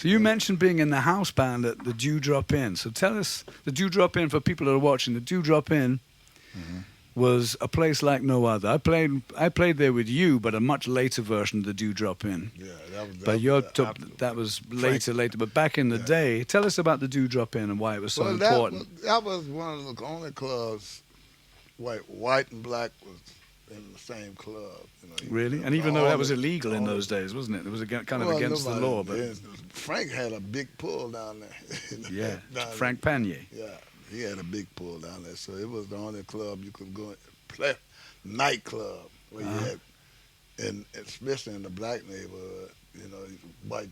So you mentioned being in the house band at the Dewdrop Inn. So tell us, the Dewdrop Inn, for people that are watching, the Dewdrop Inn was a place like no other. I played there with you, but a much later version of the Dewdrop Inn. Yeah, that was later. But back in the day, tell us about the Dewdrop Inn and why it was so important. That was one of the only clubs, white and black was in the same club. You know, really? And even though that was illegal in those days, wasn't it? It was kind of against the law. But Frank had a big pull down there. Yeah, Frank Panier. Yeah, he had a big pull down there. So it was the only club you could go and play, nightclub where you had, and especially in the black neighborhood, you know, white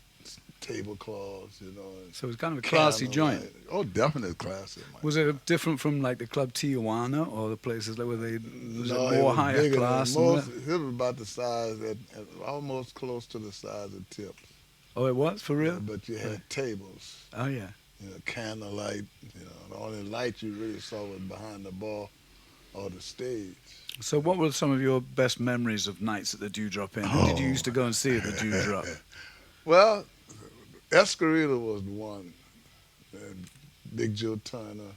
tablecloths, you know. So it was kind of a classy joint. Oh, definitely classy. Was it different from like the Club Tijuana or the places where they was no, it more higher class? It was about the size, almost close to the size of Tips. Oh, it was? For real? Yeah, but you had tables. Oh, yeah. You know, candlelight. You know, the only light you really saw was behind the bar or the stage. So what were some of your best memories of nights at the Dewdrop Inn? Who did you used to go and see at the Dewdrop? Well, Escarita was one. Big Joe Turner,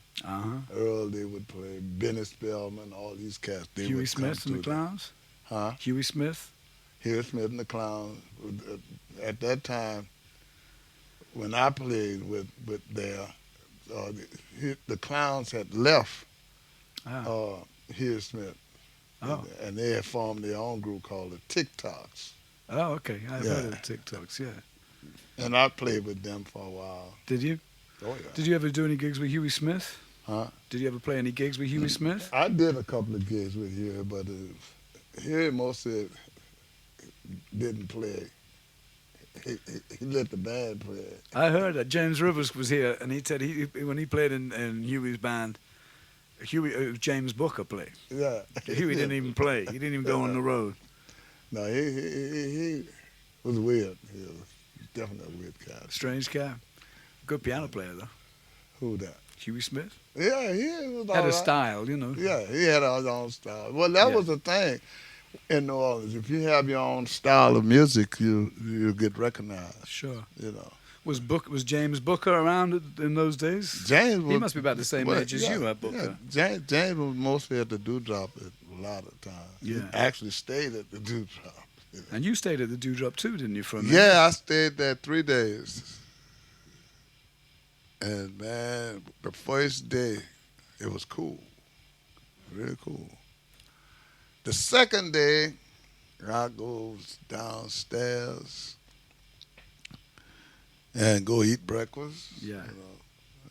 Earl, they would play, Benny Spellman, all these cats. Huey Smith and the Clowns? Huh? Huey Smith? Huey Smith and the Clowns. At that time, when I played with there, the Clowns had left Huey Smith. Oh. And they had formed their own group called the TikToks. Oh, okay. I've heard of the TikToks, yeah. And I played with them for a while. Did you? Oh, yeah. Did you ever do any gigs with Huey Smith? Huh? Did you ever play any gigs with Huey Smith? I did a couple of gigs with Huey, but Huey mostly didn't play. He let the band play. I heard that James Rivers was here, and he said when he played in Huey's band, James Booker played. Yeah. Huey didn't even play. He didn't even go on the road. No, he was weird. He was definitely a weird guy. Strange guy. Good piano player, though. Who that? Huey Smith? Yeah, he was all had a right. style, you know. Yeah, he had his own style. Well, that was the thing in New Orleans. If you have your own style of music, you get recognized. Sure. You know. Was James Booker around in those days? James was, he must be about the same age as you, Booker. Yeah, James was mostly at the Dewdrop a lot of times. Yeah. He actually stayed at the Dewdrop. You know. And you stayed at the Dewdrop too, didn't you, for a minute? Yeah, I stayed there 3 days. And, man, the first day, it was cool. Really cool. The second day, I goes downstairs and go eat breakfast. Yeah. You know,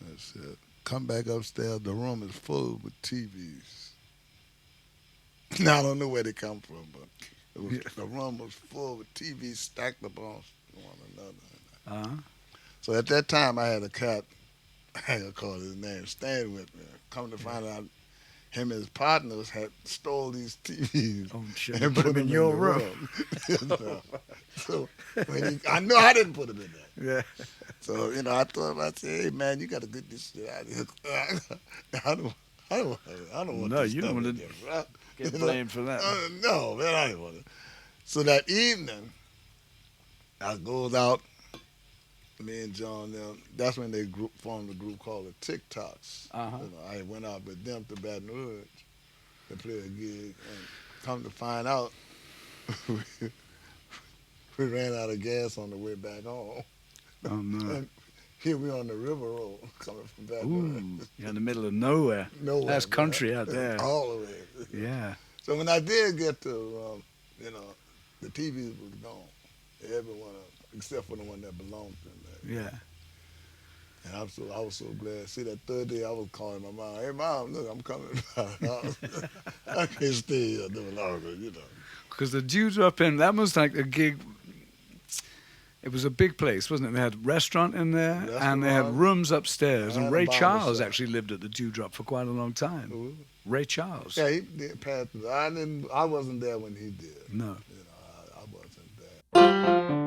that's it. Come back upstairs, the room is full with TVs. Now, I don't know where they come from, but the room was full with TVs stacked up on one another. So at that time, I had a cat, I ain't gonna call his name, staying with me. Come to find out, him and his partners had stole these TVs and put them in your room. So I know I didn't put them in there. Yeah. So I thought, I said, hey man, you got to get this shit out of here. I don't want. No, this you stuff don't want in to there, get blamed for that. No, man, I didn't want to. So that evening, I goes out. Me and John, that's when they formed a group called the TikToks. I went out with them to Baton Rouge to play a gig, and come to find out, we ran out of gas on the way back home. Oh no! And here we on the River Road coming from Baton Rouge. You're in the middle of nowhere. Nowhere. That's country out there. All the way. Yeah. So when I did get to, the TVs was gone. Everyone, except for the one that belonged to me. Yeah. And I was so glad. See, that third day I was calling my mom. Hey, Mom, look, I'm coming. I can't stay here no longer, Because the Dewdrop Inn, that was like a gig. It was a big place, wasn't it? They had a restaurant in there, and they had rooms upstairs. And Ray Charles actually lived at the Dewdrop for quite a long time. Who? Ray Charles. Yeah, he did pass. I wasn't there when he did. No. I wasn't there.